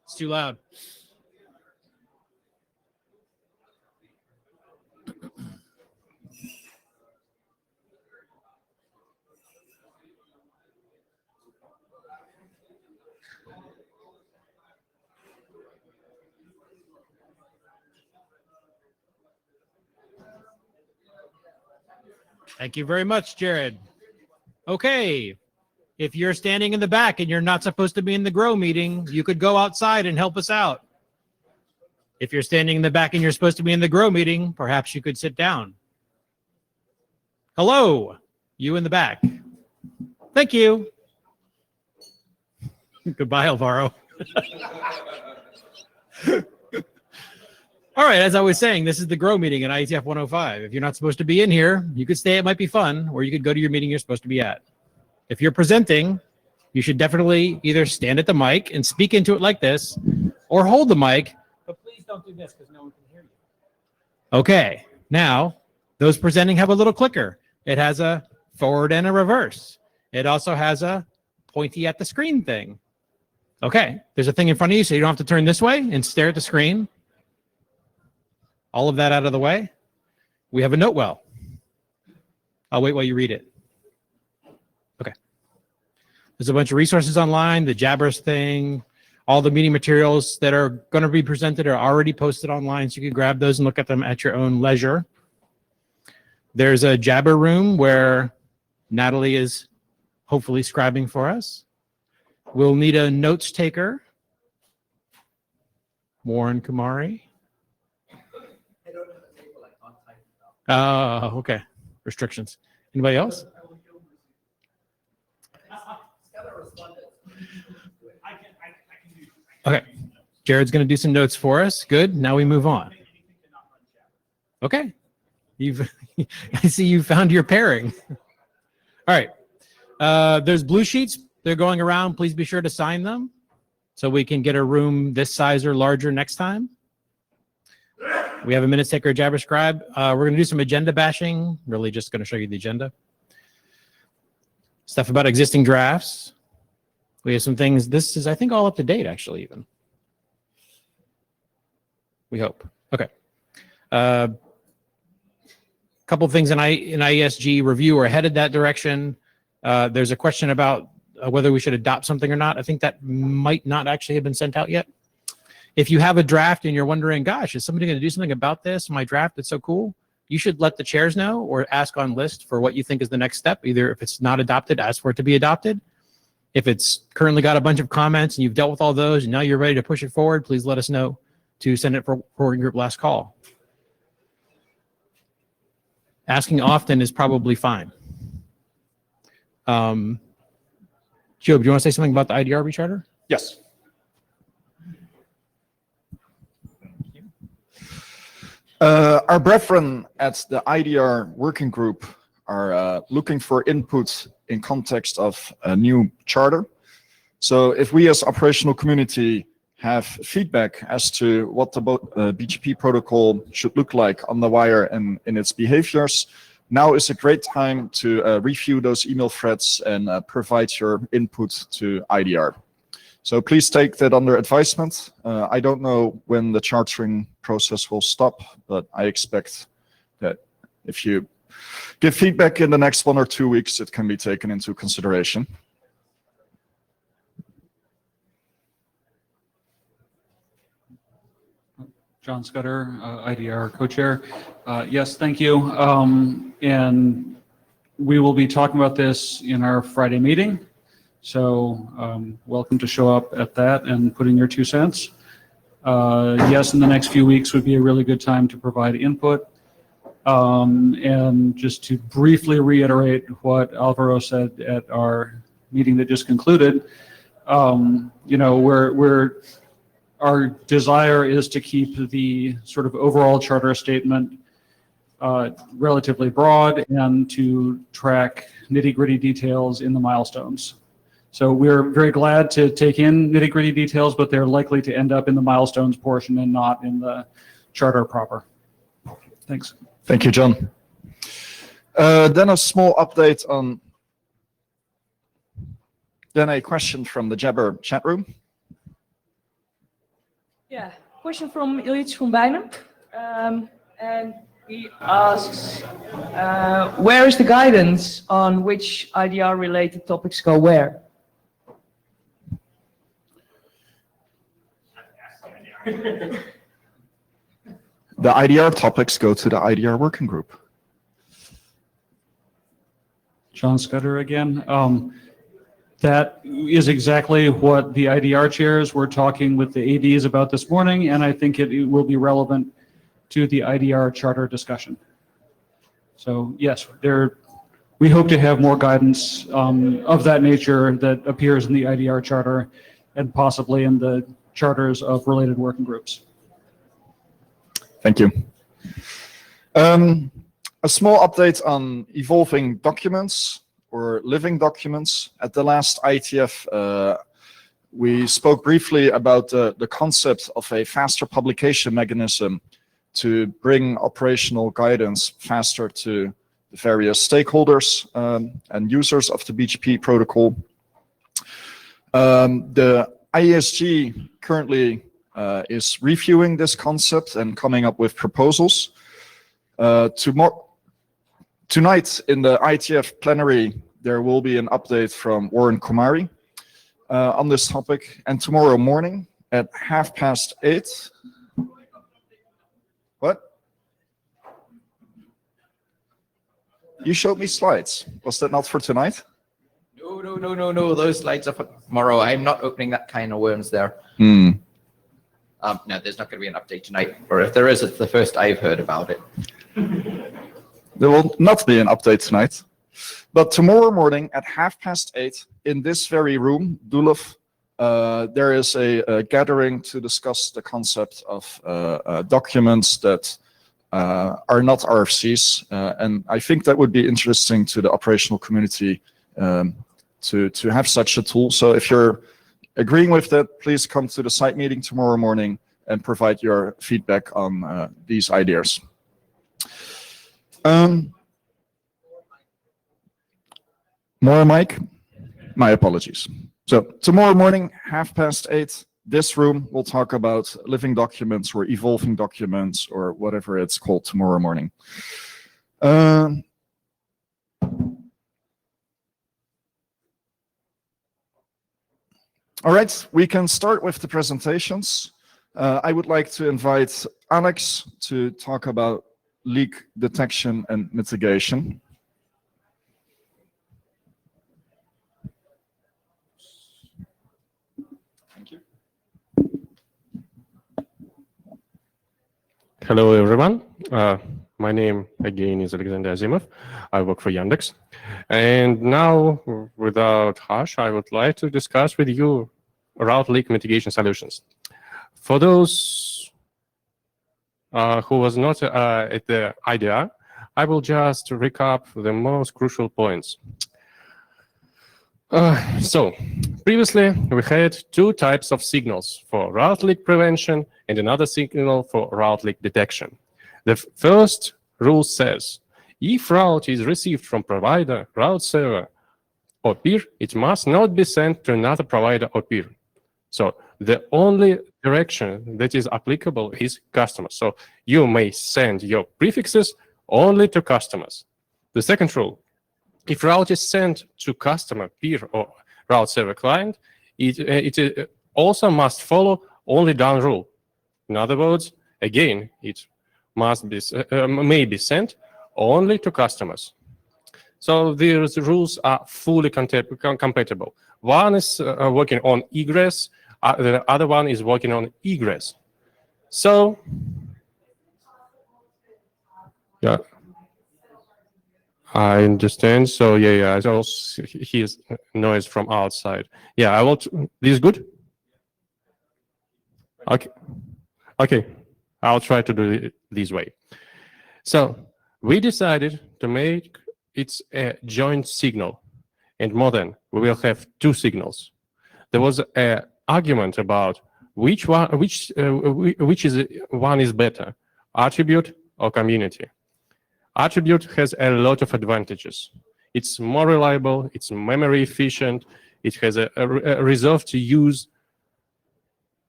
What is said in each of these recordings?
It's too loud. Thank you very much, Jared. Okay. If you're standing in the back and you're not supposed to be in the grow meeting, you could go outside and help us out. If you're standing in the back and you're supposed to be in the grow meeting, perhaps you could sit down. Hello, you in the back. Thank you. Goodbye, Alvaro. All right, as I was saying, this is the grow meeting at IETF 105. If you're not supposed to be in here, you could stay, it might be fun, or you could go to your meeting you're supposed to be at. If you're presenting, you should definitely either stand at the mic and speak into it like this, or hold the mic, but please don't do this because no one can hear you. Okay, now, those presenting have a little clicker. It has a forward and a reverse. It also has a pointy at the screen thing. Okay, there's a thing in front of you, so you don't have to turn this way and stare at the screen. All of that out of the way. We have a note well. I'll wait while you read it. Okay. There's a bunch of resources online, the Jabbers thing, all the meeting materials that are going to be presented are already posted online, so you can grab those and look at them at your own leisure. There's a Jabber room where Natalie is hopefully scribing for us. We'll need a notes taker. Warren Kumari. Oh, okay. Restrictions. Anybody else? Okay. Jared's going to do some notes for us. Good. Now we move on. Okay. I see you found your pairing. All right. There's blue sheets. They're going around. Please be sure to sign them so we can get a room this size or larger next time. We have a minutes taker, Jabber Scribe. We're going to do some agenda bashing. Really just going to show you the agenda. Stuff about existing drafts. We have some things. This is, I think, all up to date, actually, even. We hope. Okay. Couple of things in IESG review are headed that direction. There's a question about whether we should adopt something or not. I think that might not actually have been sent out yet. If you have a draft and you're wondering, gosh, is somebody going to do something about this? My draft, it's so cool. You should let the chairs know or ask on list for what you think is the next step. Either if it's not adopted, ask for it to be adopted. If it's currently got a bunch of comments and you've dealt with all those and now you're ready to push it forward, please let us know to send it for working group last call. Asking often is probably fine. Joe, do you want to say something about the IDR recharter? Yes. Our brethren at the IDR working group are looking for input in context of a new charter. So if we as operational community have feedback as to what the BGP protocol should look like on the wire and in its behaviors, now is a great time to review those email threads and provide your input to IDR. So please take that under advisement. I don't know when the chartering process will stop, but I expect that if you give feedback in the next 1 or 2 weeks, it can be taken into consideration. John Scudder, IDR co-chair. Yes, thank you. And we will be talking about this in our Friday meeting. So welcome to show up at that and put in your 2 cents. Yes, in the next few weeks would be a really good time to provide input. And just to briefly reiterate what Alvaro said at our meeting that just concluded, you know, our desire is to keep the sort of overall charter statement relatively broad and to track nitty-gritty details in the milestones. So we're very glad to take in nitty-gritty details, but they're likely to end up in the milestones portion and not in the charter proper. Thanks. Thank you, John. Then a small update on, then a question from the Jabber chat room. Yeah, question from Ilyich from Bijnen. And he asks, where is the guidance on which IDR-related topics go where? The IDR topics go to the IDR working group. John Scudder again. That is exactly what the IDR chairs were talking with the ADs about this morning, and I think it will be relevant to the IDR charter discussion. So yes, we hope to have more guidance of that nature that appears in the IDR charter and possibly in the charters of related working groups. Thank you. A small update on evolving documents or living documents. At the last IETF, we spoke briefly about the concept of a faster publication mechanism to bring operational guidance faster to the various stakeholders and users of the BGP protocol. The IESG currently is reviewing this concept and coming up with proposals. Tonight in the IETF plenary, there will be an update from Warren Kumari on this topic. And tomorrow morning at 8:30. What? You showed me slides. Was that not for tonight? No. Those slides are for tomorrow. I'm not opening that kind of worms there. No, there's not going to be an update tonight. Or if there is, it's the first I've heard about it. There will not be an update tonight. But tomorrow morning at 8:30 in this very room, Dulov, there is a gathering to discuss the concept of documents that are not RFCs. And I think that would be interesting to the operational community to have such a tool. So if you're agreeing with that, please come to the site meeting tomorrow morning and provide your feedback on these ideas. More mic? My apologies. So tomorrow morning, 8:30, this room will talk about living documents or evolving documents or whatever it's called tomorrow morning. All right, we can start with the presentations. I would like to invite Alex to talk about leak detection and mitigation. Thank you. Hello, everyone. My name, again, is Alexander Azimov. I work for Yandex. And now, without hush, I would like to discuss with you route leak mitigation solutions. For those who was not at the IDR, I will just recap the most crucial points. So, previously, we had two types of signals for route leak prevention and another signal for route leak detection. The first rule says, if route is received from provider, route server, or peer, it must not be sent to another provider or peer. So the only direction that is applicable is customer. So you may send your prefixes only to customers. The second rule, if route is sent to customer, peer, or route server client, it also must follow only done rule. In other words, again, it must be may be sent only to customers. So these rules are fully compatible. One is working on egress, the other one is working on egress. So, yeah, I understand. So yeah, I also hear noise from outside. Yeah, I want. This is good. Okay. I'll try to do it this way. So we decided to make it a joint signal, and more than we will have two signals. There was an argument about which one is better, attribute or community. Attribute has a lot of advantages. It's more reliable, it's memory efficient, it has a reserve to use,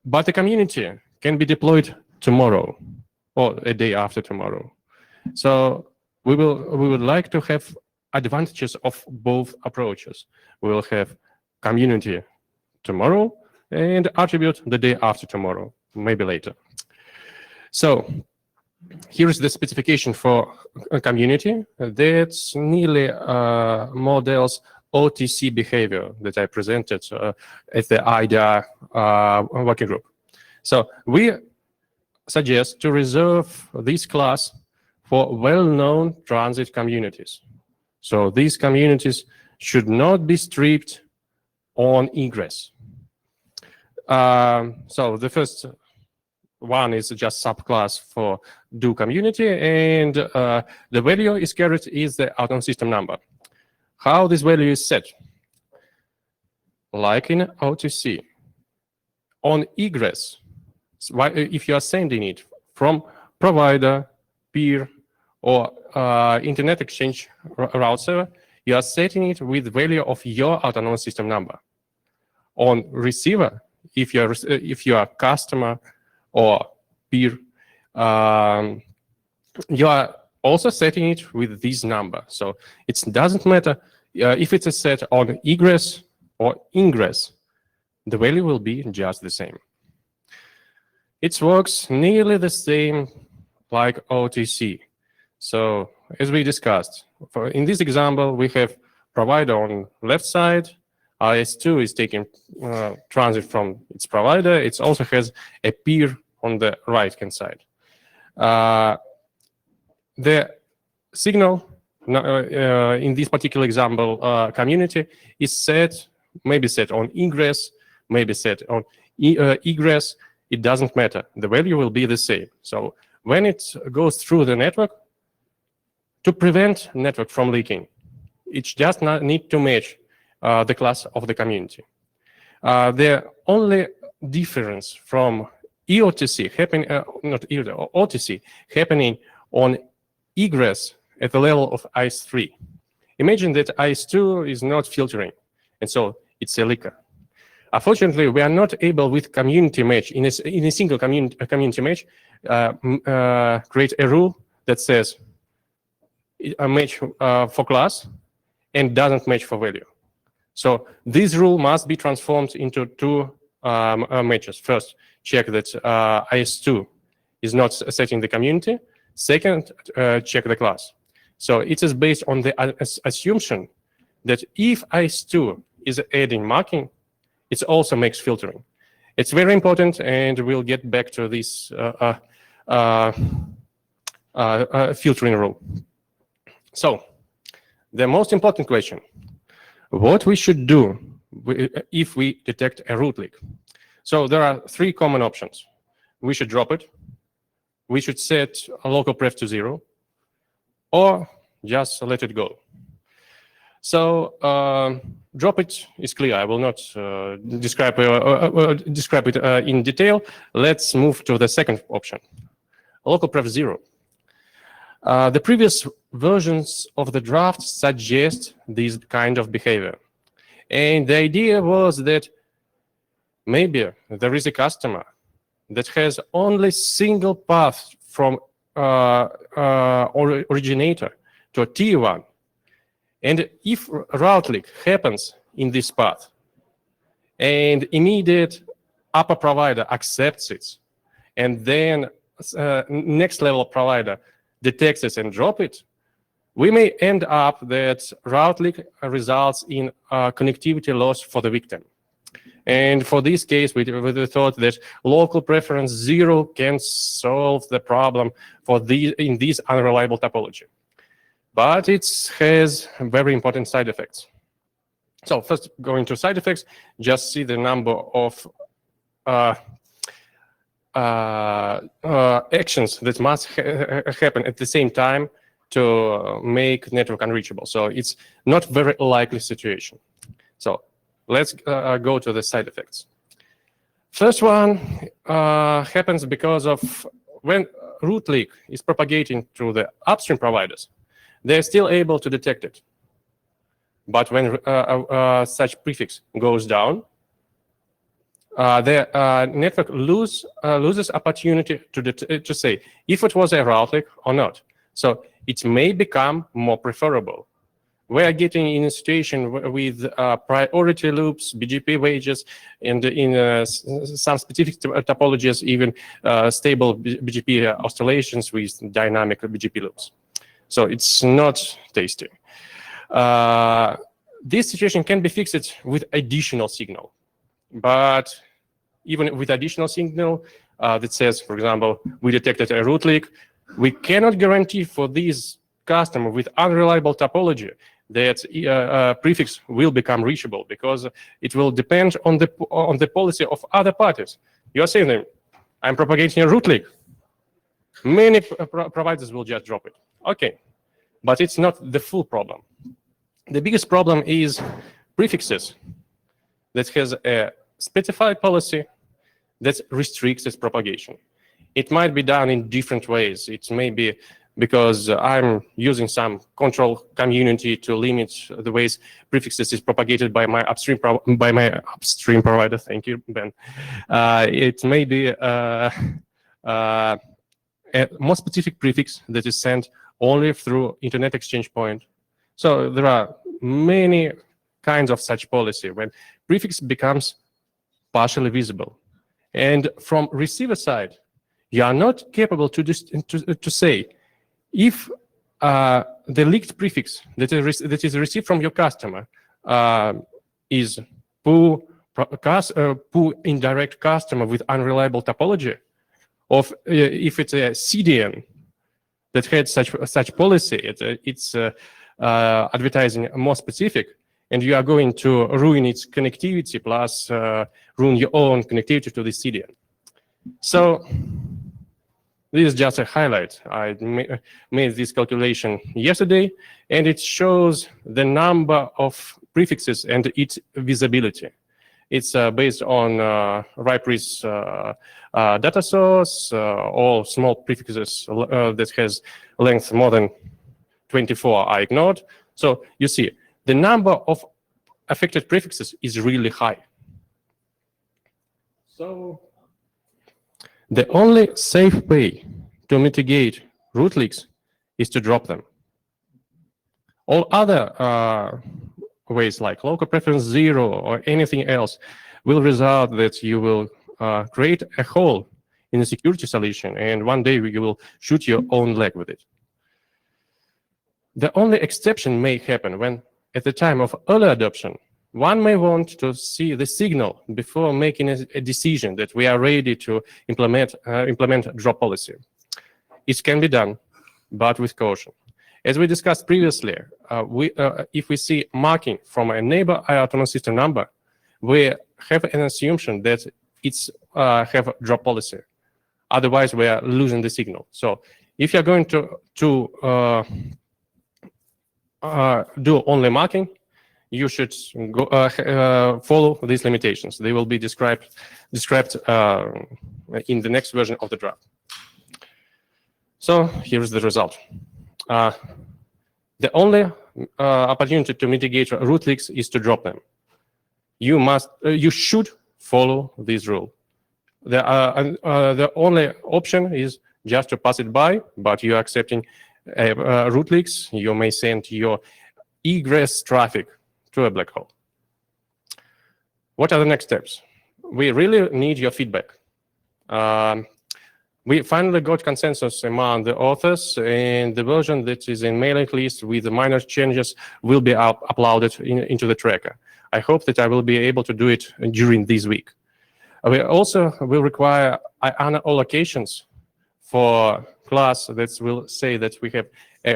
but the community can be deployed tomorrow or a day after tomorrow. So we would like to have advantages of both approaches. We will have community tomorrow and attribute the day after tomorrow, maybe later. So here is the specification for a community that nearly models OTC behavior that I presented at the IDEA working group. So we suggest to reserve this class for well-known transit communities. So these communities should not be stripped on egress. So the first one is just subclass for do community, and the value is carried is the autumn system number. How this value is set? Like in OTC, on egress, if you are sending it from provider, peer, or internet exchange route server, you are setting it with value of your autonomous system number. On receiver, if you are customer or peer, you are also setting it with this number. So it doesn't matter if it's a set on egress or ingress, the value will be just the same. It works nearly the same like OTC. So as we discussed, in this example, we have provider on left side, IS2 is taking transit from its provider. It also has a peer on the right-hand side. The signal in this particular example community is set, maybe set on ingress, maybe set on egress. It doesn't matter. The value will be the same. So when it goes through the network, to prevent network from leaking, it just need to match the class of the community. The only difference from EOTC happening, not EOTC, OTC happening on egress at the level of IS3. Imagine that IS2 is not filtering, and so it's a leaker. Unfortunately, we are not able with community match, in a single community match, create a rule that says a match for class and doesn't match for value. So this rule must be transformed into two matches. First, check that IS2 is not setting the community. Second, check the class. So it is based on the assumption that if IS2 is adding marking, it also makes filtering. It's very important, and we'll get back to this filtering rule. So the most important question, what we should do if we detect a root leak? So there are three common options. We should drop it. We should set a local pref to 0, or just let it go. So drop it is clear. I will not describe it in detail. Let's move to the second option, local pref 0. The previous versions of the draft suggest this kind of behavior. And the idea was that maybe there is a customer that has only single path from originator to a T1. And if route leak happens in this path, and immediate upper provider accepts it, and then next level provider detects it and drop it, we may end up that route leak results in connectivity loss for the victim. And for this case, we thought that local preference 0 can solve the problem for in this unreliable topology. But it has very important side effects. So first, going to side effects, just see the number of actions that must happen at the same time to make network unreachable. So it's not very likely situation. So let's go to the side effects. First one happens because of when root leak is propagating through the upstream providers, they're still able to detect it. But when such prefix goes down, the network loses opportunity to say if it was a route leak or not. So it may become more preferable. We are getting in a situation with priority loops, BGP wages, and in some specific topologies, even stable BGP oscillations with dynamic BGP loops. So it's not tasty. This situation can be fixed with additional signal. But even with additional signal that says, for example, we detected a route leak, we cannot guarantee for this customer with unreliable topology that prefix will become reachable, because it will depend on the policy of other parties. You're saying them, I'm propagating a route leak. Many providers will just drop it. Okay, but it's not the full problem. The biggest problem is prefixes that has a specified policy that restricts its propagation. It might be done in different ways. It may be because I'm using some control community to limit the ways prefixes is propagated by my upstream provider. Thank you, Ben. It may be a more specific prefix that is sent only through Internet Exchange Point. So there are many kinds of such policy when prefix becomes partially visible. And from receiver side, you are not capable to say if the leaked prefix that is received from your customer is poor indirect customer with unreliable topology, or if it's a CDN that had such policy, it's advertising more specific, and you are going to ruin its connectivity plus ruin your own connectivity to the CDN. So this is just a highlight. I made this calculation yesterday, and it shows the number of prefixes and its visibility. It's based on RIPRI's data source, all small prefixes that has length more than 24 are ignored. So you see, the number of affected prefixes is really high. So the only safe way to mitigate route leaks is to drop them. All other ways, like local preference 0 or anything else, will result that you will create a hole in the security solution, and one day you will shoot your own leg with it. The only exception may happen when, at the time of early adoption, one may want to see the signal before making a decision that we are ready to implement drop policy. It can be done, but with caution. As we discussed previously, if we see marking from a neighbor autonomous system number, we have an assumption that it's have drop policy. Otherwise, we are losing the signal. So if you're going to do only marking, you should go, follow these limitations. They will be described in the next version of the draft. So here's the result. The only opportunity to mitigate route leaks is to drop them. You should follow this rule. The only option is just to pass it by, but you're accepting route leaks. You may send your egress traffic to a black hole. What are the next steps? We really need your feedback. We finally got consensus among the authors, and the version that is in mailing list with the minor changes will be uploaded into the tracker. I hope that I will be able to do it during this week. We also will require IANA allocations for class that will say that we have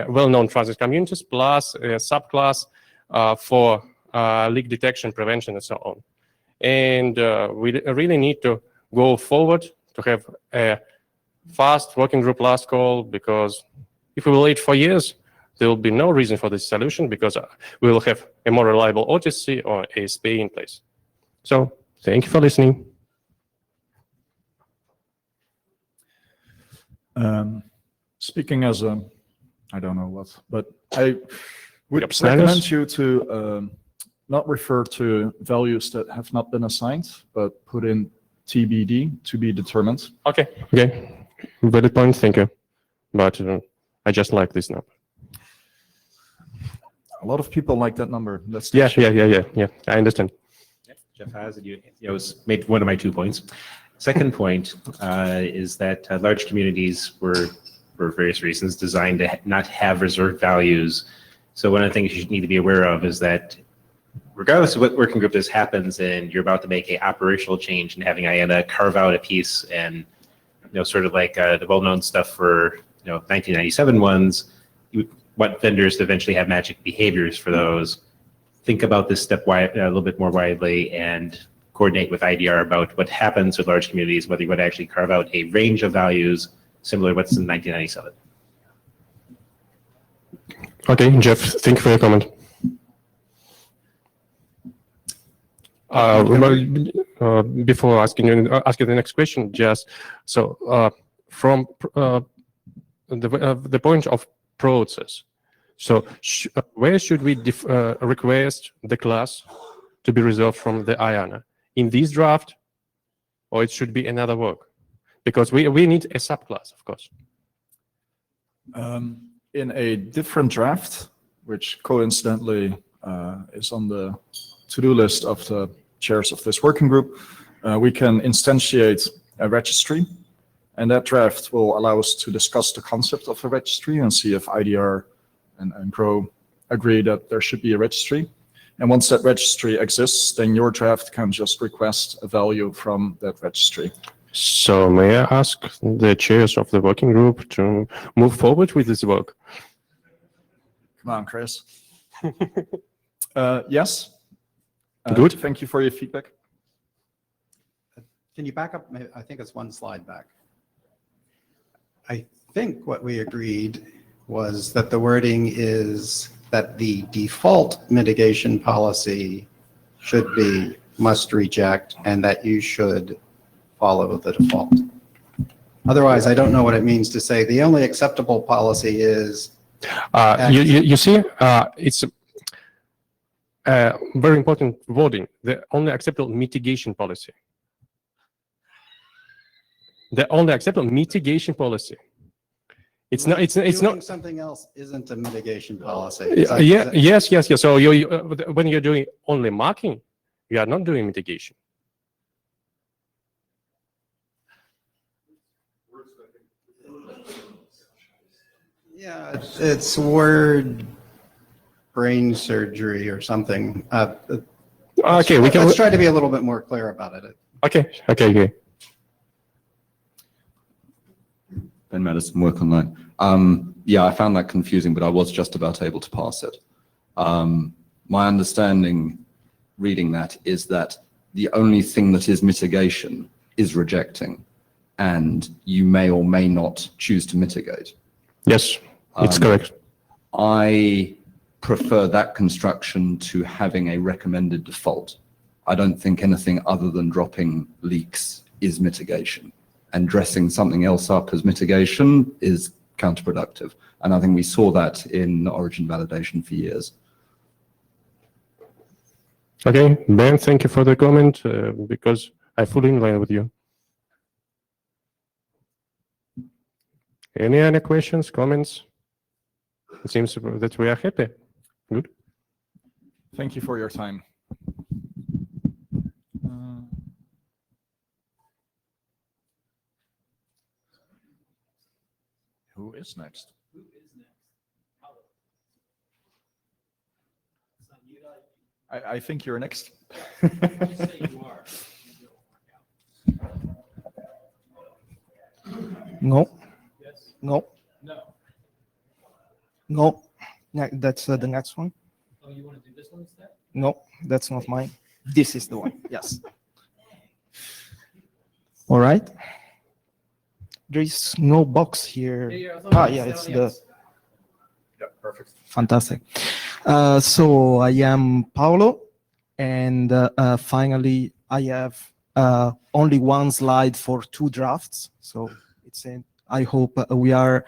well-known transit communities plus a subclass for leak detection, prevention, and so on. And we really need to go forward to have a fast working group last call, because if we will wait for years, there will be no reason for this solution, because we will have a more reliable OTC or ASP in place. So thank you for listening. Speaking as a, I don't know what, but I would recommend you to not refer to values that have not been assigned, but put in TBD, to be determined. Okay. Valid point. Thank you. But I just like this number. A lot of people like that number. That's Yeah. I understand. Jeff has, and you was made one of my 2 points. Second point is that large communities were, for various reasons, designed to not have reserved values. So one of the things you need to be aware of is that regardless of what working group this happens and you're about to make a operational change and having IANA carve out a piece and, sort of like the well-known stuff for, 1997 ones, you want vendors to eventually have magic behaviors for those. Think about this step a little bit more widely and coordinate with IDR about what happens with large communities, whether you want to actually carve out a range of values similar to what's in 1997. Okay, Jeff, thank you for your comment. Before asking the next question, just so from the point of process, so where should we request the class to be resolved from the IANA? In this draft, or it should be another work? Because we need a subclass, of course. In a different draft, which coincidentally is on the to-do list of the chairs of this working group, we can instantiate a registry, and that draft will allow us to discuss the concept of a registry and see if IDR and GROW agree that there should be a registry. And once that registry exists, then your draft can just request a value from that registry. So may I ask the chairs of the working group to move forward with this work? Come on, Chris. Yes. Good. Thank you for your feedback. Can you back up? I think it's one slide back. I think what we agreed was that the wording is that the default mitigation policy should be must reject and that you should follow the default. Otherwise, I don't know what it means to say the only acceptable policy is. You see, it's very important wording. The only acceptable mitigation policy. The only acceptable mitigation policy. It's not. It's Doing not. something else isn't a mitigation policy. Yes. So when you're doing only marking, you are not doing mitigation. Yeah, it's word brain surgery or something. Okay, Let's try to be a little bit more clear about it. Okay. Ben Madison, Work Online. Yeah, I found that confusing, but I was just about able to pass it. My understanding reading that is that the only thing that is mitigation is rejecting, and you may or may not choose to mitigate. Yes, it's correct. I prefer that construction to having a recommended default. I don't think anything other than dropping leaks is mitigation, and dressing something else up as mitigation is counterproductive. And I think we saw that in origin validation for years. Okay, Ben, thank you for the comment, because I fully in line with you. Any other questions, comments? It seems that we are happy. Good. Thank you for your time. Who is next? I think you're next. No. No. No. That's the next one. Oh, you want to do this one instead? No, that's not mine. This is the one. Yes. All right. There is no box here. Yeah, it's the. Yeah, perfect. Fantastic. So I am Paolo, and finally I have only one slide for 2 drafts. So I hope we are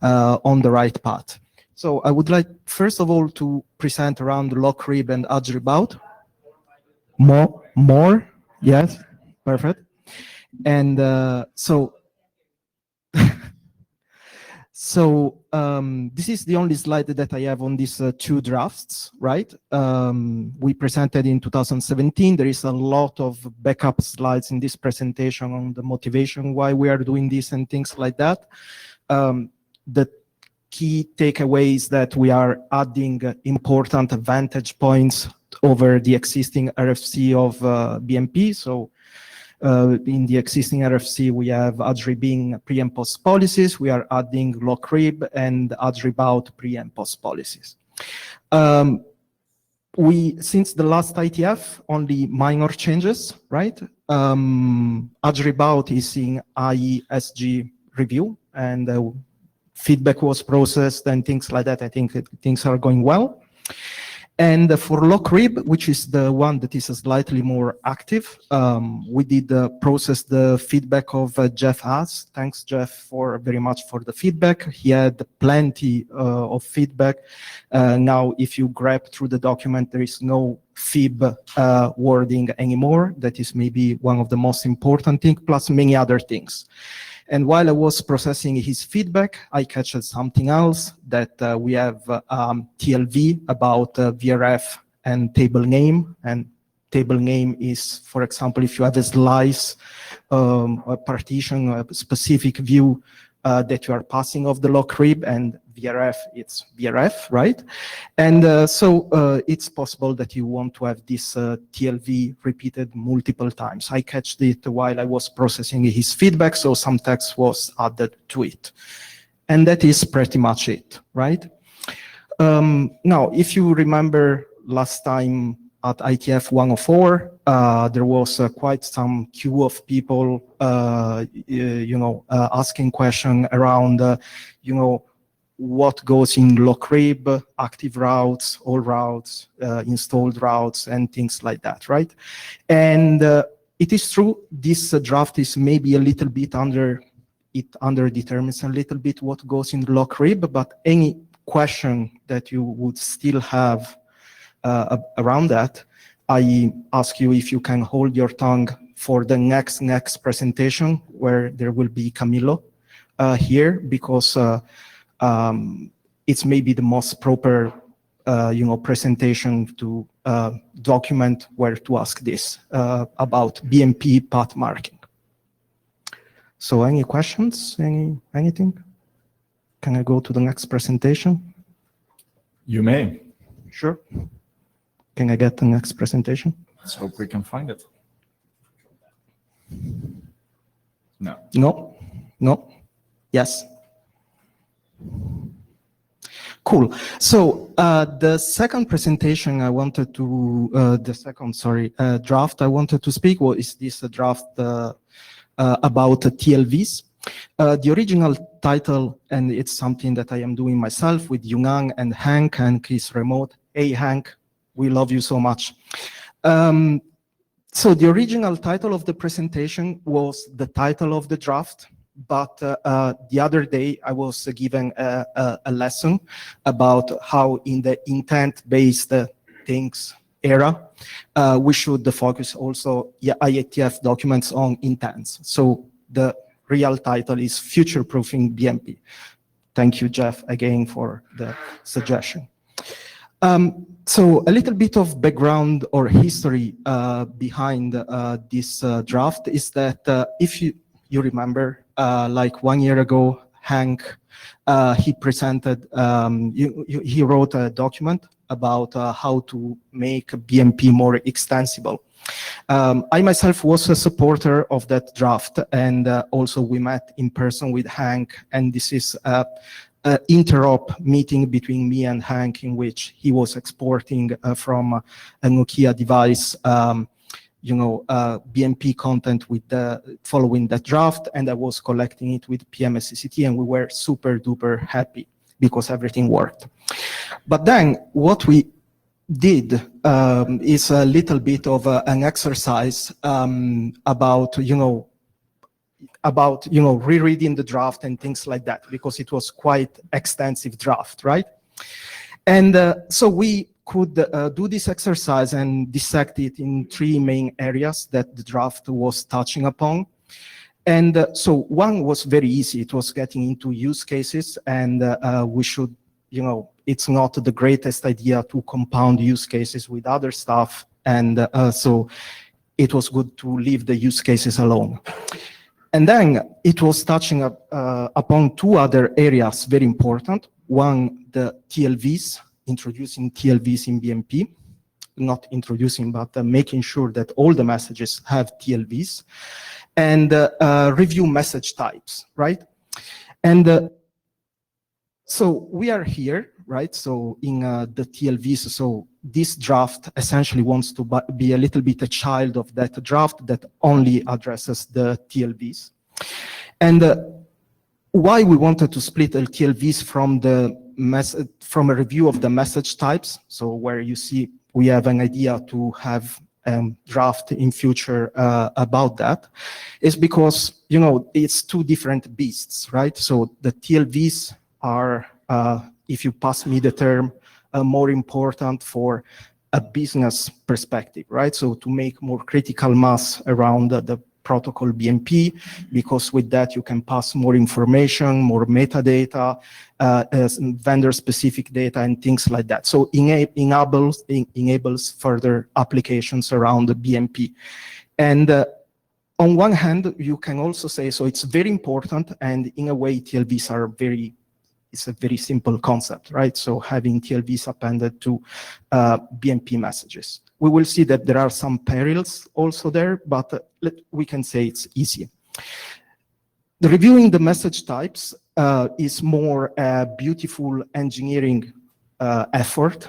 on the right path. So I would like, first of all, to present around lockrib and adribout. More, yes, perfect. And this is the only slide that I have on these two drafts, right? We presented in 2017. There is a lot of backup slides in this presentation on the motivation why we are doing this and things like that. The key takeaway is that we are adding important vantage points over the existing RFC of BMP. So in the existing RFC, we have adribing pre and post policies. We are adding lockrib and adribout pre and post policies. Since the last IETF, only minor changes, right? Adribout is in IESG review, and feedback was processed and things like that. I think things are going well. And for lockrib, which is the one that is slightly more active, we did process the feedback of Jeff Haas. Thanks, Jeff, very much for the feedback. He had plenty of feedback. Now, if you grab through the document, there is no fib wording anymore. That is maybe one of the most important things, plus many other things. And while I was processing his feedback, I catch something else, that we have TLV about VRF and table name. And table name is, for example, if you have a slice, a partition, a specific view that you are passing of the lockrib, and VRF, it's VRF, right? And so it's possible that you want to have this TLV repeated multiple times. I catched it while I was processing his feedback, so some text was added to it. And that is pretty much it, right? Now, if you remember last time at IETF 104, there was quite some queue of people, asking question around, what goes in lockrib, active routes, all routes, installed routes, and things like that, right? And it is true, this draft is maybe a little bit determines a little bit what goes in lockrib, but any question that you would still have around that, I ask you if you can hold your tongue for the next presentation, where there will be Camillo here, because it's maybe the most proper presentation to document where to ask this about BMP path marking. So any questions, anything? Can I go to the next presentation? You may. Sure. Can I get the next presentation? Let's hope we can find it. No. No. Yes. Cool. So the second presentation I wanted to, draft I wanted to speak is this draft about TLVs. The original title, and it's something that I am doing myself with Yungang and Hank. Hank is remote. Hey, Hank, we love you so much. So the original title of the presentation was the title of the draft, but the other day I was given a lesson about how in the intent-based things era, we should focus also IETF documents on intents. So the real title is Future-Proofing BMP. Thank you, Jeff, again for the suggestion. So a little bit of background or history behind this draft is that if you remember, like 1 year ago, Hank, he presented, he wrote a document about how to make BMP more extensible. I myself was a supporter of that draft, and also we met in person with Hank, and this is an interop meeting between me and Hank in which he was exporting from a Nokia device BMP content with following that draft, and I was collecting it with PMSCCT, and we were super duper happy because everything worked. But then what we did is a little bit of an exercise about rereading the draft and things like that, because it was quite extensive draft, right? And so we could do this exercise and dissect it in 3 main areas that the draft was touching upon. And so one was very easy. It was getting into use cases, and we should, it's not the greatest idea to compound use cases with other stuff. And so it was good to leave the use cases alone. And then it was touching upon 2 other areas, very important. One, the TLVs, introducing TLVs in BMP. Not introducing, but making sure that all the messages have TLVs. And review message types, right? And so we are here, right? So in the TLVs, so this draft essentially wants to be a little bit a child of that draft that only addresses the TLVs. And why we wanted to split the TLVs from a review of the message types, so where you see we have an idea to have draft in future about that, is because, it's 2 different beasts, right? So the TLVs are, if you pass me the term, more important for a business perspective, right? So to make more critical mass around the protocol BMP, because with that you can pass more information, more metadata, vendor-specific data, and things like that. So enables further applications around the BMP. And on one hand, you can also say, so it's very important, and in a way, TLVs are it's a very simple concept, right? So having TLVs appended to BMP messages. We will see that there are some perils also there, but we can say it's easy. The reviewing the message types is more a beautiful engineering effort,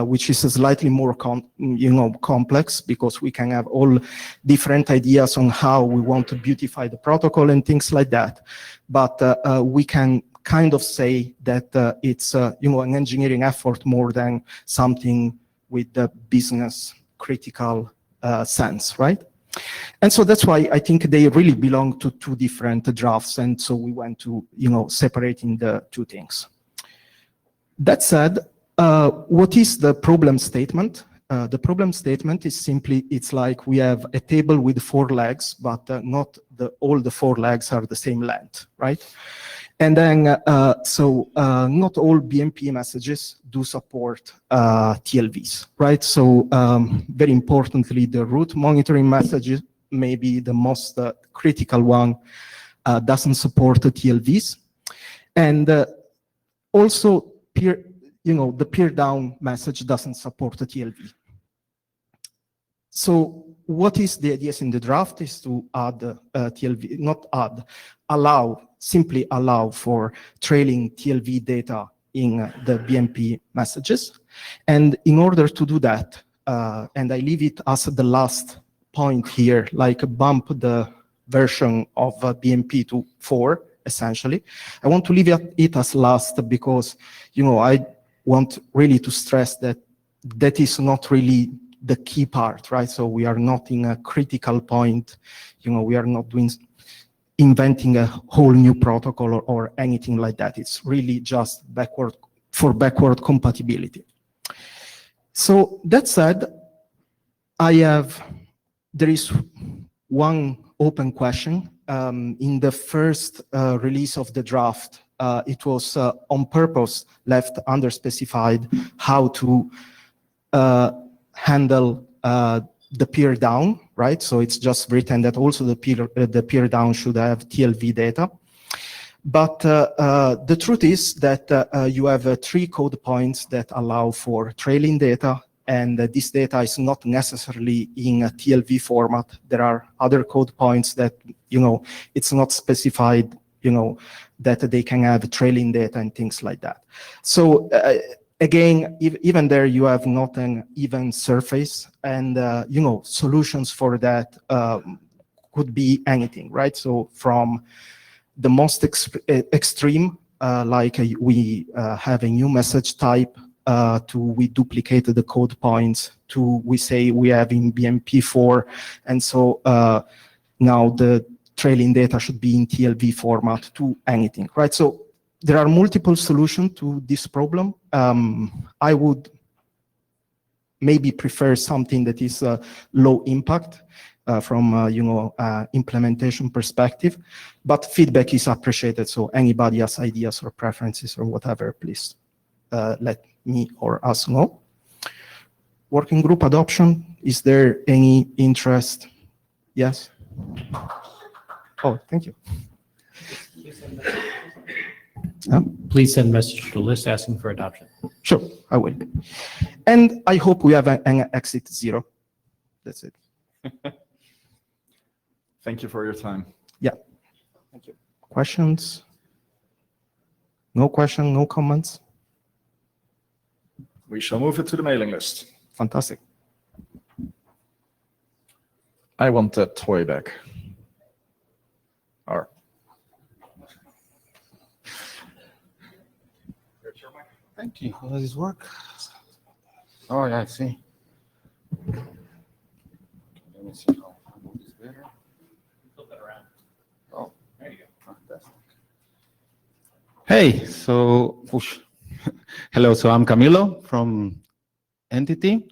which is slightly more complex, because we can have all different ideas on how we want to beautify the protocol and things like that. But we can kind of say that it's an engineering effort more than something with the business critical sense, right? And so that's why I think they really belong to 2 different drafts, and so we went to separating the 2 things. That said, what is the problem statement? The problem statement is simply, it's like we have a table with 4 legs, but not all the 4 legs are the same length, right? And then, not all BMP messages do support TLVs, right? So very importantly, the route monitoring messages, maybe the most critical one, doesn't support the TLVs. And also, the peer down message doesn't support the TLV. So what is the ideas in the draft is to add TLV, not add, simply allow for trailing TLV data in the BMP messages. And in order to do that, and I leave it as the last point here, like bump the version of BMP to 4, essentially. I want to leave it as last because, I want really to stress that that is not really the key part, right? So we are not in a critical point, we are not inventing a whole new protocol or anything like that. It's really just backward compatibility. So that said, there is one open question. In the first release of the draft, it was on purpose left underspecified how to handle the peer down, right? So it's just written that also the peer down should have TLV data. But the truth is that you have 3 code points that allow for trailing data, and this data is not necessarily in a TLV format. There are other code points that, it's not specified, that they can have trailing data and things like that. So again, even there you have not an even surface, and solutions for that could be anything, right? So from the most extreme, like we have a new message type, to we duplicate the code points, to we say we have in BMP4, and so now the trailing data should be in TLV format, to anything, right? So there are multiple solutions to this problem. I would maybe prefer something that is low impact from implementation perspective, but feedback is appreciated. So anybody has ideas or preferences or whatever, please let me or us know. Working group adoption, is there any interest? Yes? Oh, thank you. Please send a message to the list asking for adoption. Sure, I will. And I hope we have an exit 0. That's it. Thank you for your time. Yeah. Thank you. Questions? No question, no comments? We shall move it to the mailing list. Fantastic. I want that toy back. Or Thank you. How does this work? Oh, yeah, I see. Let me see how I move this better. Flip that around. Oh, There you go. fantastic. Hey, so, whoosh. Hello, so I'm Camilo from Entity.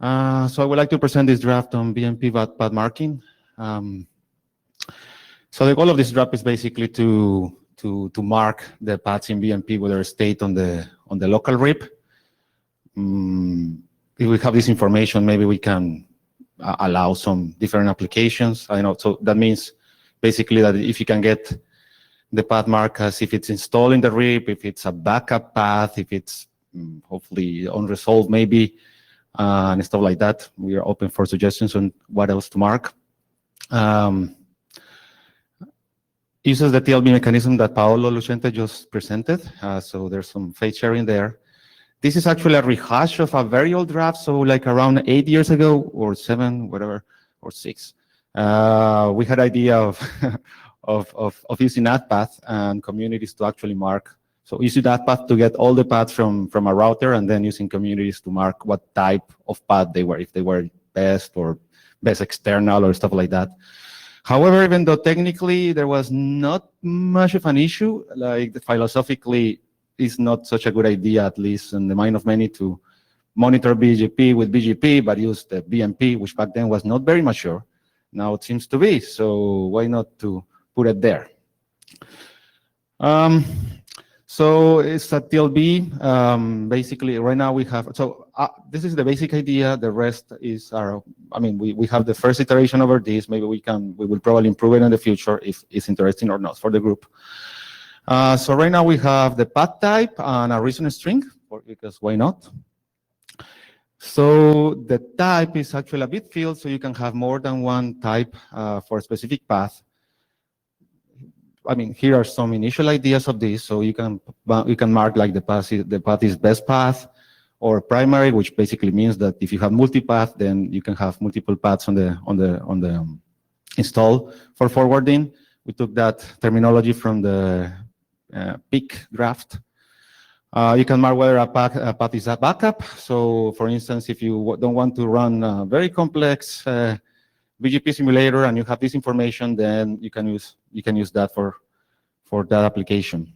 So I would like to present this draft on BMP path marking. So the goal of this draft is basically to mark the paths in BMP with their state on the local RIP. If we have this information, maybe we can allow some different applications. I know, so that means basically that if you can get the path mark as if it's installed in the RIP, if it's a backup path, if it's hopefully unresolved maybe, and stuff like that. We are open for suggestions on what else to mark. Uses the TLB mechanism that Paolo Lucente just presented. So there's some phase sharing there. This is actually a rehash of a very old draft. So like around 8 years ago or 7, whatever, or 6. We had idea of, of using that path and communities to actually mark. So using that path to get all the paths from a router and then using communities to mark what type of path they were, if they were best or best external or stuff like that. However, even though technically there was not much of an issue, like philosophically, it's not such a good idea, at least in the mind of many, to monitor BGP with BGP, but use the BMP, which back then was not very mature. Now it seems to be, so why not to put it there? So it's a TLB. Basically, right now we have, so this is the basic idea. The rest is our, I mean, we have the first iteration over this. Maybe we will probably improve it in the future if it's interesting or not for the group. So right now we have the path type and a reason string, because why not? So the type is actually a bit field, so you can have more than one type for a specific path. I mean, here are some initial ideas of this. So you can mark like the path is best path or primary, which basically means that if you have multipath, then you can have multiple paths on the install for forwarding. We took that terminology from the PIC draft. You can mark whether a path is a backup. So for instance, if you don't want to run a very complex BGP simulator and you have this information, then you can use that for that application.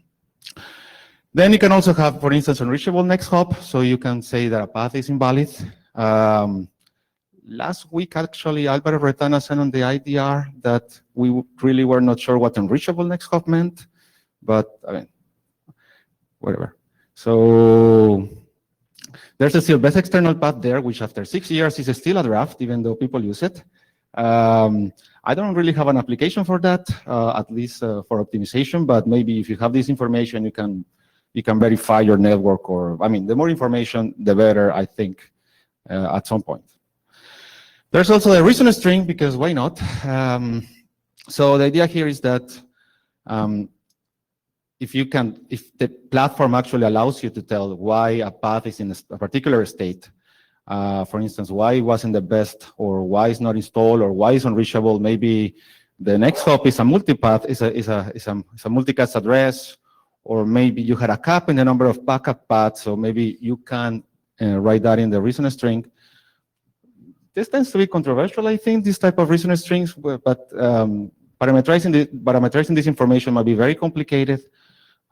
Then you can also have, for instance, unreachable next hop. So you can say that a path is invalid. Last week, actually, Alvaro Retana sent on the IDR that we really were not sure what unreachable next hop meant, but I mean, whatever. So there's a still best external path there, which after 6 years is still a draft, even though people use it. I don't really have an application for that, at least for optimization, but maybe if you have this information, you can verify your network, or, I mean, the more information, the better, I think, at some point. There's also a reason string, because why not? So the idea here is that if the platform actually allows you to tell why a path is in a particular state, for instance, why it wasn't the best, or why it's not installed, or why it's unreachable. Maybe the next hop is a multipath, is a multicast address, or maybe you had a cap in the number of backup paths, so maybe you can write that in the reason string. This tends to be controversial, I think, this type of reason strings, but parameterizing this information might be very complicated.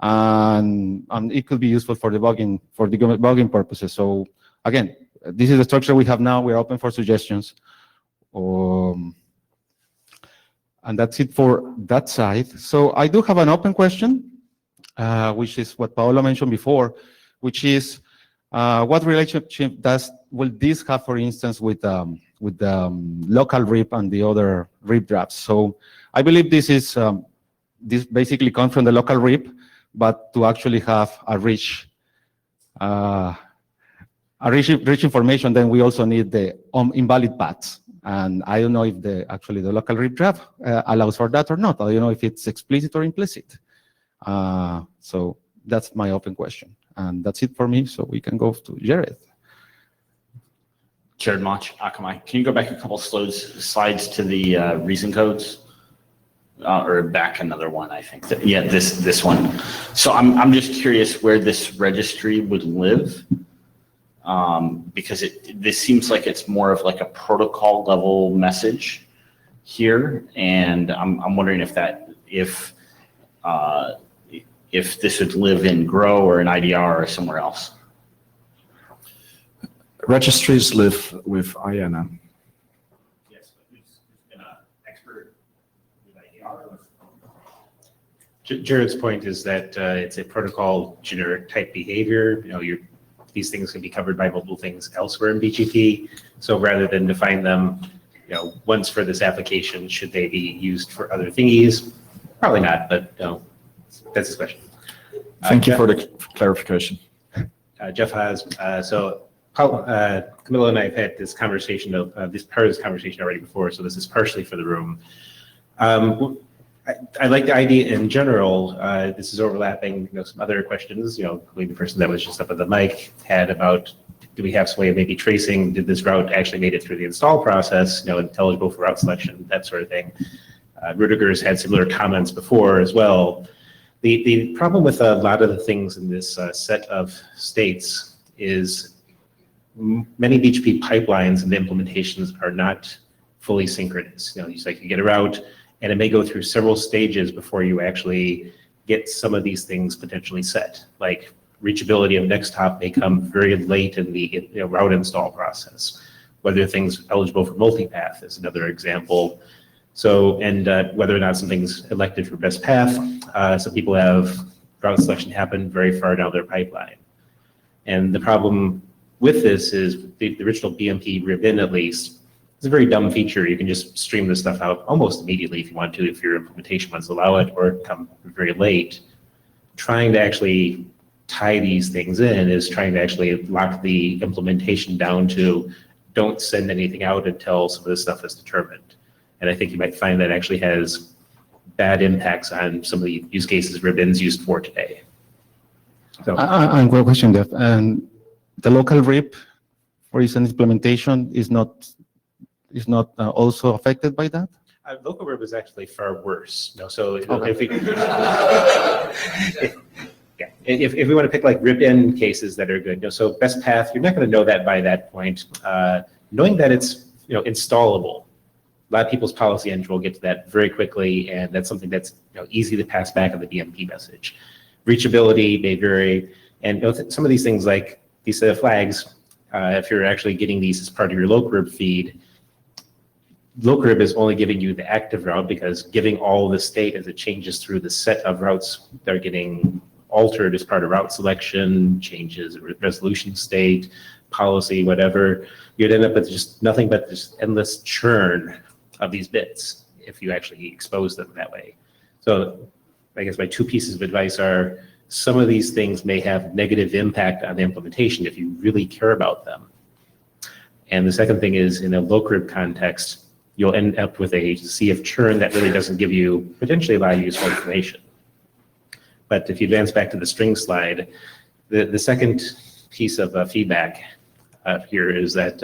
and it could be useful for debugging purposes. So again, this is the structure we have now. We're open for suggestions. And that's it for that side. So I do have an open question, which is what Paolo mentioned before, which is what relationship will this have, for instance, with the local RIP and the other RIP drafts? So I believe this basically comes from the local RIP, but to actually have a rich information, then we also need the invalid paths. And I don't know if the local RIP draft allows for that or not. I don't know if it's explicit or implicit. So that's my open question. And that's it for me. So we can go to Jared. Jared Mach, Akamai. Can you go back a couple slides to the reason codes? Or back another one, I think. Yeah, this one. So I'm just curious where this registry would live. Because this seems like it's more of like a protocol level message here, and I'm wondering if this would live in Grow or in IDR or somewhere else. Registries live with IANA. Yes, but who's been an expert with IDR? Jared's point is that it's a protocol generic type behavior. These things can be covered by multiple things elsewhere in BGP. So rather than define them, once for this application, should they be used for other thingies? Probably not, but that's his question. Thank you for the clarification. Jeff has, so Camilo and I have had this conversation this part of this conversation already before, so this is partially for the room. I like the idea in general. This is overlapping, some other questions, including the person that was just up at the mic had about, do we have some way of maybe tracing, did this route actually made it through the install process, intelligible for route selection, that sort of thing. Rudiger's had similar comments before as well. The problem with a lot of the things in this set of states is many BGP pipelines and the implementations are not fully synchronous. You get a route, and it may go through several stages before you actually get some of these things potentially set. Like reachability of Nextop may come very late in the route install process. Whether things eligible for multipath is another example. So, and whether or not something's elected for best path, some people have route selection happen very far down their pipeline. And the problem with this is the original BMP ribbon, at least, it's a very dumb feature. You can just stream this stuff out almost immediately if you want to, if your implementation wants to allow it, or come very late. Trying to actually tie these things in is trying to actually lock the implementation down to don't send anything out until some of this stuff is determined. And I think you might find that actually has bad impacts on some of the use cases ribbon's used for today. So, and one question, Jeff. And the local RIP, for instance, implementation is not also affected by that? Local RIP is actually far worse. So okay. if we want to pick like RIP-in cases that are good, so best path, you're not going to know that by that point. Knowing that it's installable, a lot of people's policy engine will get to that very quickly, and that's something that's easy to pass back on the BMP message. Reachability may vary, and some of these things like these set of flags, if you're actually getting these as part of your local RIP feed, local RIP is only giving you the active route, because giving all the state as it changes through the set of routes that are getting altered as part of route selection, changes, resolution state, policy, whatever, you'd end up with just nothing but this endless churn of these bits if you actually expose them that way. So I guess my two pieces of advice are, some of these things may have negative impact on the implementation if you really care about them. And the second thing is, in a local RIP context, you'll end up with a sea of churn that really doesn't give you potentially a lot of useful information. But if you advance back to the string slide, the second piece of feedback here is that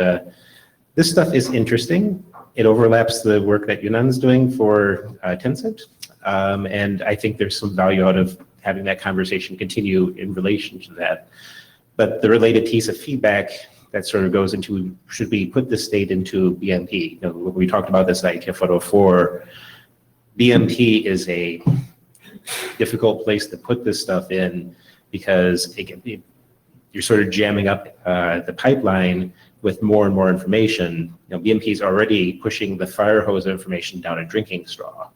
this stuff is interesting. It overlaps the work that Yunan's doing for Tencent. And I think there's some value out of having that conversation continue in relation to that. But the related piece of feedback that sort of goes into, should we put this state into BMP? We talked about this in IETF 104. BMP is a difficult place to put this stuff in because you're sort of jamming up the pipeline with more and more information. BMP is already pushing the fire hose of information down a drinking straw.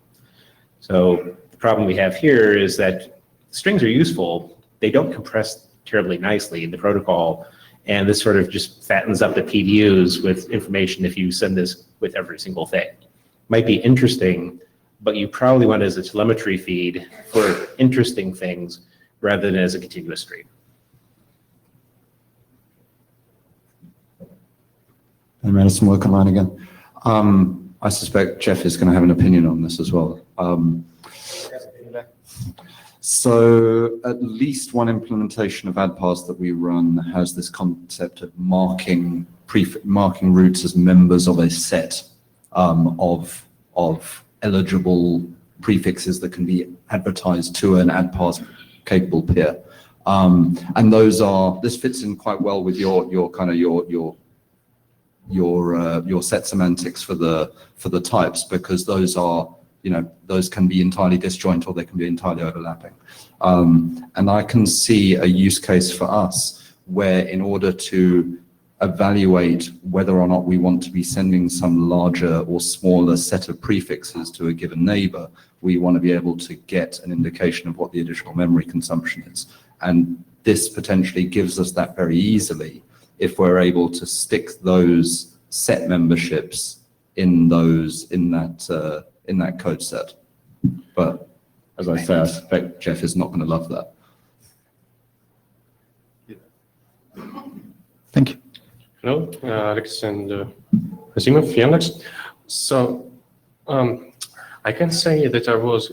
So the problem we have here is that strings are useful. They don't compress terribly nicely in the protocol. And this sort of just fattens up the PDUs with information if you send this with every single thing. Might be interesting, but you probably want it as a telemetry feed for interesting things rather than as a continuous stream. And Madison, work online again. I suspect Jeff is going to have an opinion on this as well. So at least one implementation of AdParse that we run has this concept of marking routes as members of a set of eligible prefixes that can be advertised to an AdParse capable peer. And this fits in quite well with your set semantics for the types, because those are, those can be entirely disjoint or they can be entirely overlapping. And I can see a use case for us where, in order to evaluate whether or not we want to be sending some larger or smaller set of prefixes to a given neighbor, we want to be able to get an indication of what the additional memory consumption is. And this potentially gives us that very easily if we're able to stick those set memberships in that code set. But as I say, I suspect Jeff is not going to love that. Thank you. Hello, Alex and Asimov, Yandex. So I can say that I was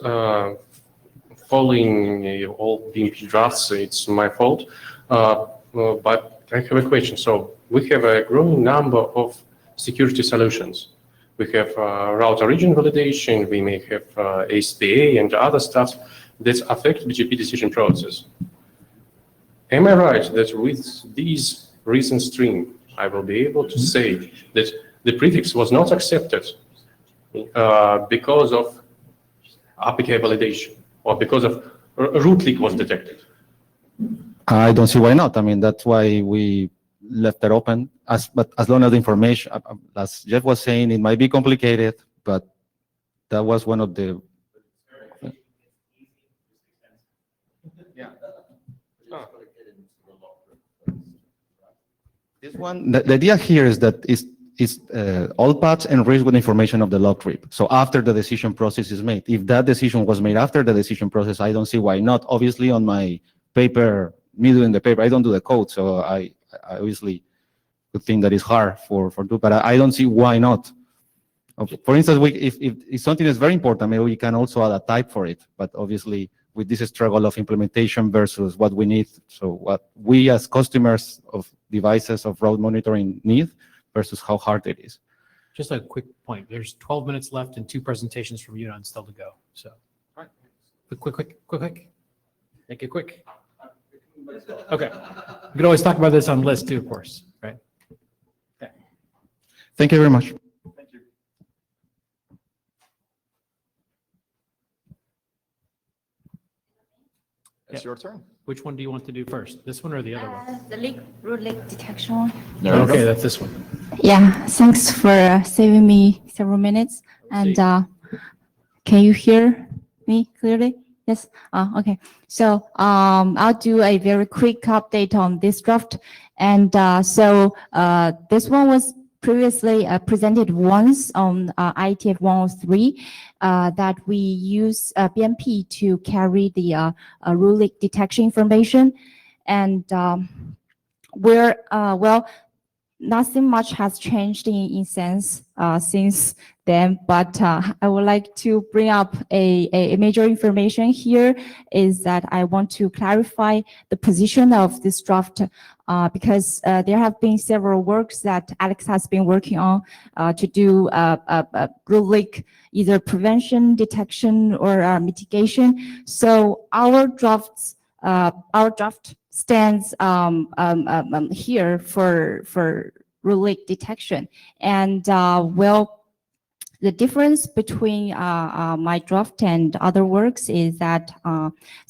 following all BMP drafts. It's my fault, but I have a question. So we have a growing number of security solutions. We have route origin validation. We may have ASPA and other stuff that affect BGP decision process. Am I right that with these recent stream, I will be able to say that the prefix was not accepted because of APK validation or because of root leak was detected? I don't see why not. I mean, that's why we left it open. But as long as the information, as Jeff was saying, it might be complicated, but that was one of the. This one, the idea here is that all paths enriched with information of the log trip. So after the decision process is made, if that decision was made after the decision process, I don't see why not. Obviously, on my paper, me doing the paper, I don't do the code, so I obviously would think that is hard for do, but I don't see why not. For instance, if something is very important, maybe we can also add a type for it, but obviously with this struggle of implementation versus what we need, so what we as customers of devices of route monitoring need versus how hard it is. Just a quick point. There's 12 minutes left and 2 presentations from UNON still to go. So, all right. Quick. Make it quick. Okay. We can always talk about this on list too, of course, right? Okay. Thank you very much. Thank you. It's your turn. Which one do you want to do first? This one or the other one? The root leak detection one. Okay, that's this one. Yeah, thanks for saving me several minutes. And can you hear me clearly? Yes. Okay. So I'll do a very quick update on this draft. And this one was previously presented once on IETF 103 that we use BMP to carry the root leak detection information. And nothing much has changed in sense since then, but I would like to bring up a major information here is that I want to clarify the position of this draft because there have been several works that Alex has been working on to do root leak, either prevention, detection, or mitigation. So our draft stands here for root leak detection, and The difference between my draft and other works is that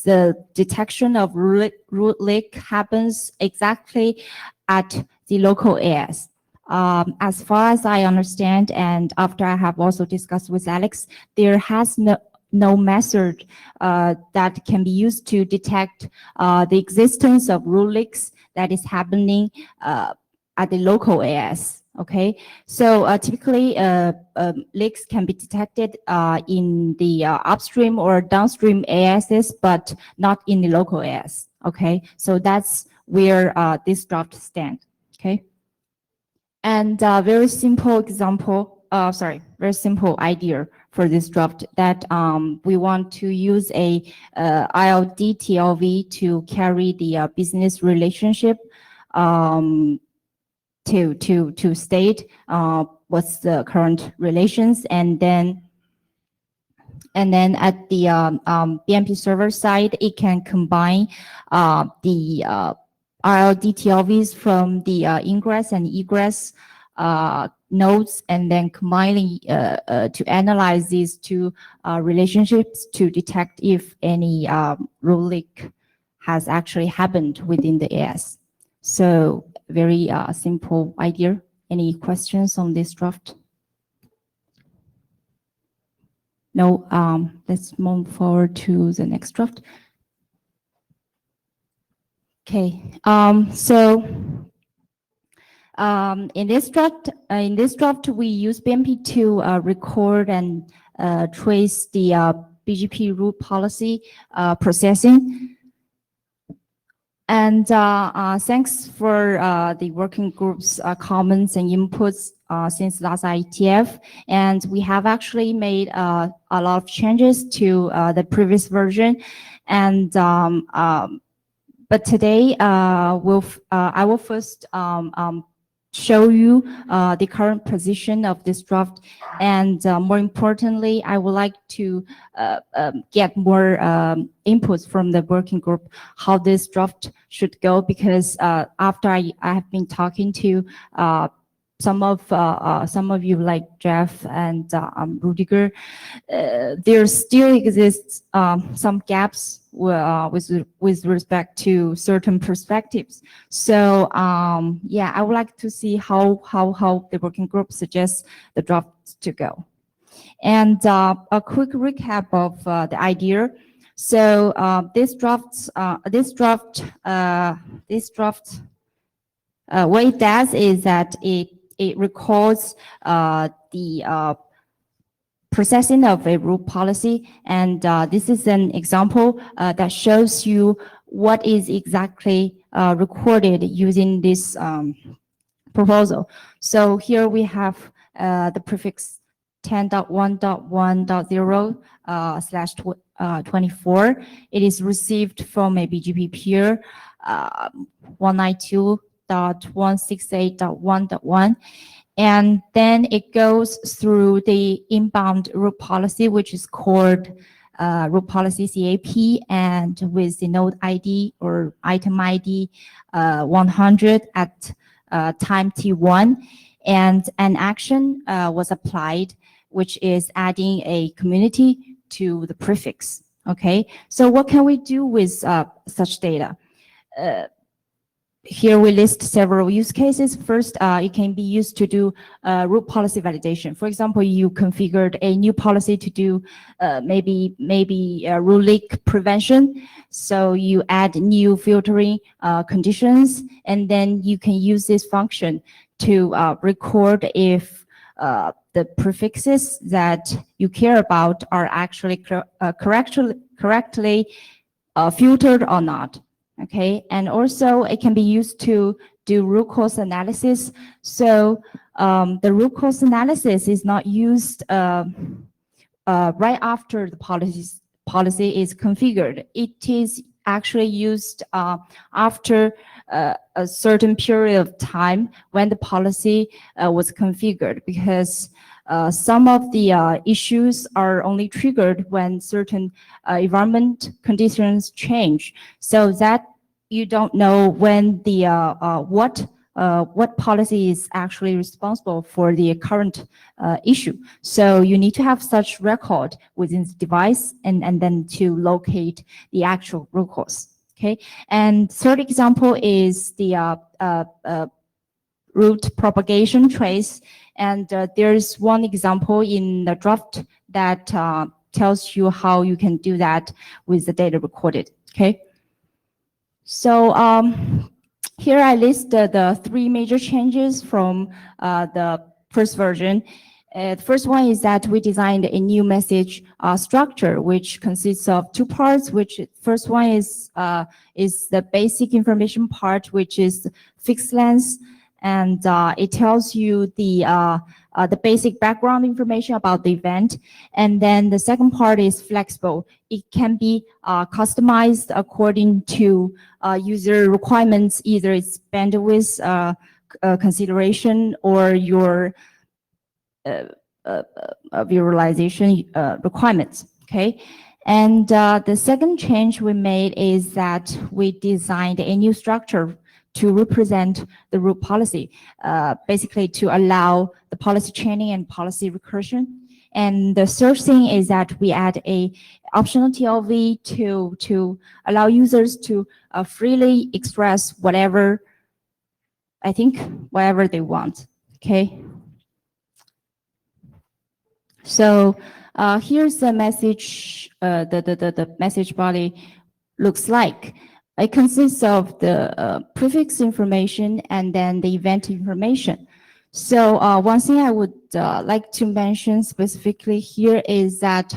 the detection of root leak happens exactly at the local AS. As far as I understand, and after I have also discussed with Alex, there has no method that can be used to detect the existence of root leaks that is happening at the local AS. Okay, so typically leaks can be detected in the upstream or downstream ASs, but not in the local AS. Okay, so that's where this draft stands. Okay, and very simple example, very simple idea for this draft that we want to use a ILD-TLV to carry the business relationship to state what's the current relations, and then at the BMP server side, it can combine the RLD-TLVs from the ingress and egress nodes, and then combining to analyze these two relationships to detect if any rule leak has actually happened within the AS. So very simple idea. Any questions on this draft? No, let's move forward to the next draft. Okay, so in this draft, we use BMP to record and trace the BGP root policy processing. And thanks for the working group's comments and inputs since last IETF. And we have actually made a lot of changes to the previous version. And but today, I will first show you the current position of this draft. And more importantly, I would like to get more inputs from the working group, how this draft should go, because after I have been talking to some of you like Jeff and Rudiger, there still exists some gaps with respect to certain perspectives. So yeah, I would like to see how the working group suggests the draft to go. And a quick recap of the idea. So this draft, what it does is that it records the processing of a root policy, and this is an example that shows you what is exactly recorded using this proposal. So here we have the prefix 10.1.1.0/24. It is received from a BGP peer 192.168.1.1. And then it goes through the inbound root policy, which is called root policy CAP, and with the node ID or item ID 100 at time T1. And an action was applied, which is adding a community to the prefix. Okay, so what can we do with such data? Here we list several use cases. First, it can be used to do root policy validation. For example, you configured a new policy to do maybe root leak prevention. So you add new filtering conditions, and then you can use this function to record if the prefixes that you care about are actually correctly filtered or not. Okay, and also it can be used to do root cause analysis. So the root cause analysis is not used right after the policy is configured. It is actually used after a certain period of time when the policy was configured, because some of the issues are only triggered when certain environment conditions change, so that you don't know when the what what policy is actually responsible for the current issue. So you need to have such record within the device and then to locate the actual root cause. Okay, and third example is the root propagation trace. And there's one example in the draft that tells you how you can do that with the data recorded. Okay, so here I list the three major changes from the first version. The first one is that we designed a new message structure, which consists of two parts. Which first one is the basic information part, which is fixed length, and it tells you the basic background information about the event. And then the second part is flexible. It can be customized according to user requirements, either its bandwidth consideration or your visualization requirements. Okay, and the second change we made is that we designed a new structure to represent the root policy, basically to allow the policy chaining and policy recursion. And the third thing is that we add a optional TLV to allow users to freely express whatever they want. Okay. So here's the message, the message body looks like. It consists of the prefix information and then the event information. So one thing I would like to mention specifically here is that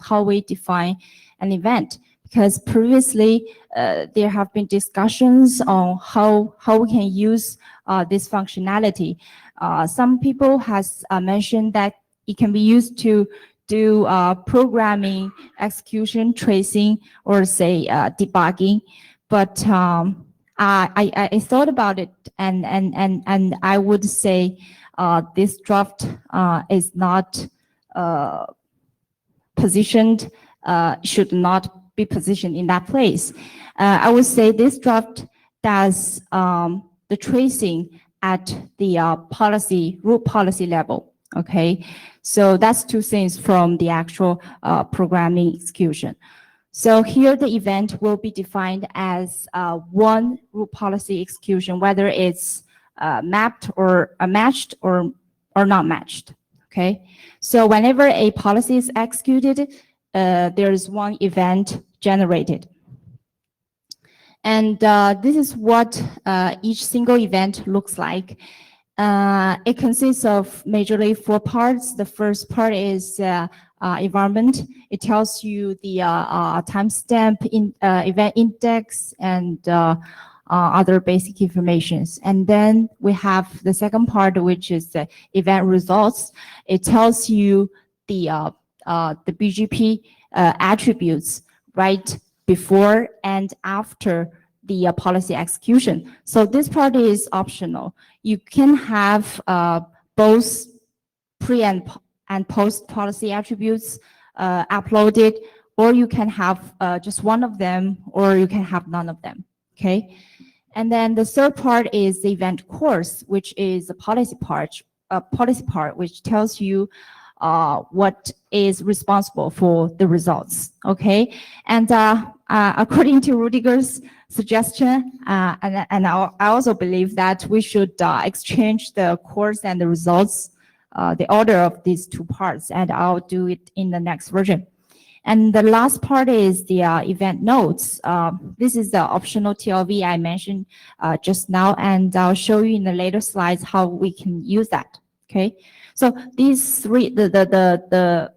how we define an event, because previously there have been discussions on how we can use this functionality. Some people has mentioned that it can be used to do programming, execution, tracing, or say debugging. But I thought about it, and I would say this draft is not positioned, should not be positioned in that place. I would say this draft does the tracing at the root policy level. Okay, so that's two things from the actual programming execution. So here the event will be defined as one root policy execution, whether it's mapped or matched or not matched. Okay, so whenever a policy is executed, there is one event generated. And this is what each single event looks like. It consists of majorly four parts. The first part is environment. It tells you the timestamp, event index, and other basic informations. And then we have the second part, which is the event results. It tells you the BGP attributes right before and after the policy execution. So this part is optional. You can have both pre and post policy attributes uploaded, or you can have just one of them, or you can have none of them. Okay. And then the third part is the event course, which is the policy part, which tells you what is responsible for the results. Okay. And according to Rudiger's suggestion, and I also believe that we should exchange the course and the results, the order of these two parts, and I'll do it in the next version. And the last part is the event nodes. This is the optional TLV I mentioned just now, and I'll show you in the later slides how we can use that. Okay, so these three, the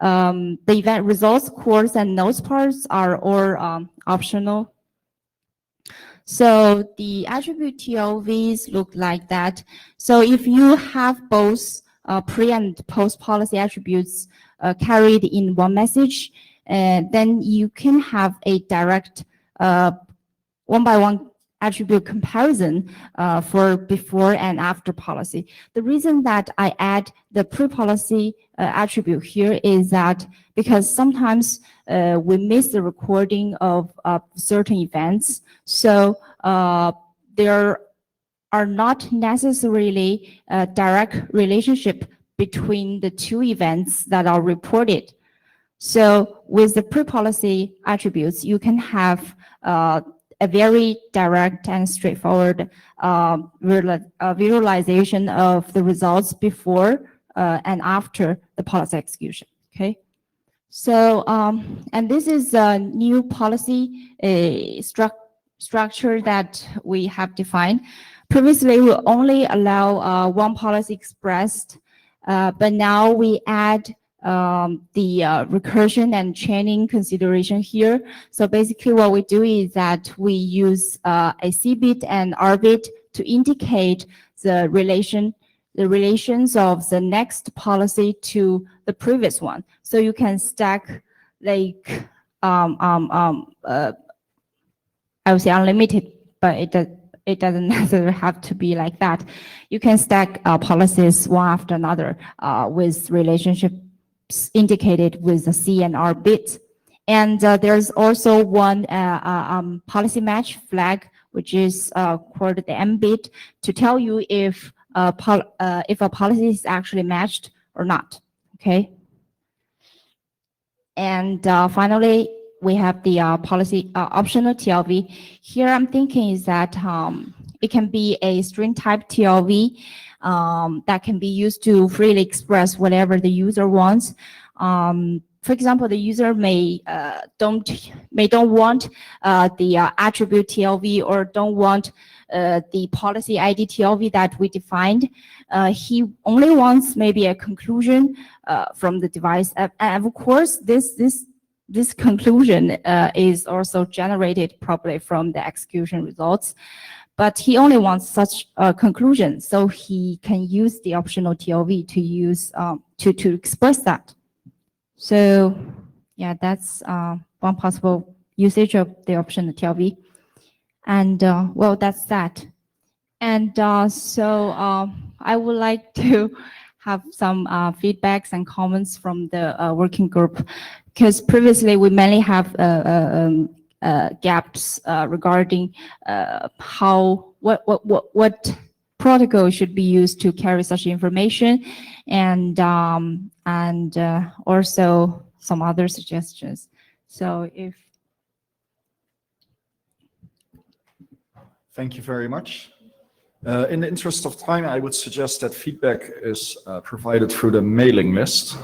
event results, course, and nodes parts are all optional. So the attribute TLVs look like that. So if you have both pre and post policy attributes carried in one message, then you can have a direct one-by-one attribute comparison for before and after policy. The reason that I add the pre-policy attribute here is that because sometimes we miss the recording of certain events. So there are not necessarily a direct relationship between the two events that are reported. So with the pre-policy attributes, you can have a very direct and straightforward visualization of the results before and after the policy execution. Okay. So, and this is a new policy structure that we have defined. Previously, we only allow one policy expressed, but now we add the recursion and chaining consideration here. So basically what we do is that we use a C bit and R bit to indicate the relations of the next policy to the previous one. So you can stack like, I would say unlimited, but it doesn't necessarily have to be like that. You can stack policies one after another with relationships indicated with the C and R bit. And there's also one policy match flag, which is called the M bit, to tell you if a policy is actually matched or not. Okay. And finally, we have the policy optional TLV. Here I'm thinking is that it can be a string type TLV that can be used to freely express whatever the user wants. For example, the user may don't want the attribute TLV or don't want the policy ID TLV that we defined. He only wants maybe a conclusion from the device. And of course, this conclusion is also generated probably from the execution results. But he only wants such a conclusion, so he can use the optional TLV to use to express that. So yeah, that's one possible usage of the optional TLV. And well, that's that. And so I would like to have some feedbacks and comments from the working group, because previously we mainly have gaps regarding what protocol should be used to carry such information, and also some other suggestions. So if Thank you very much. In the interest of time, I would suggest that feedback is provided through the mailing list.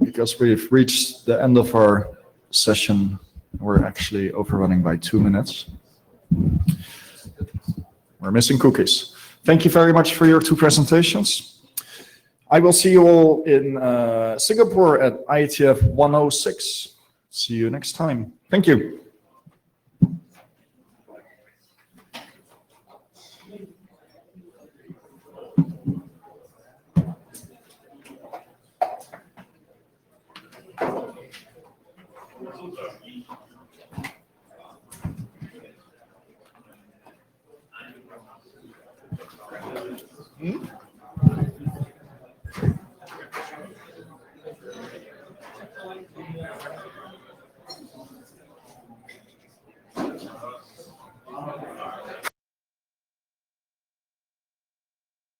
Because we've reached the end of our session, we're actually overrunning by 2 minutes. We're missing cookies. Thank you very much for your 2 presentations. I will see you all in Singapore at IETF 106. See you next time. Thank you. Hmm?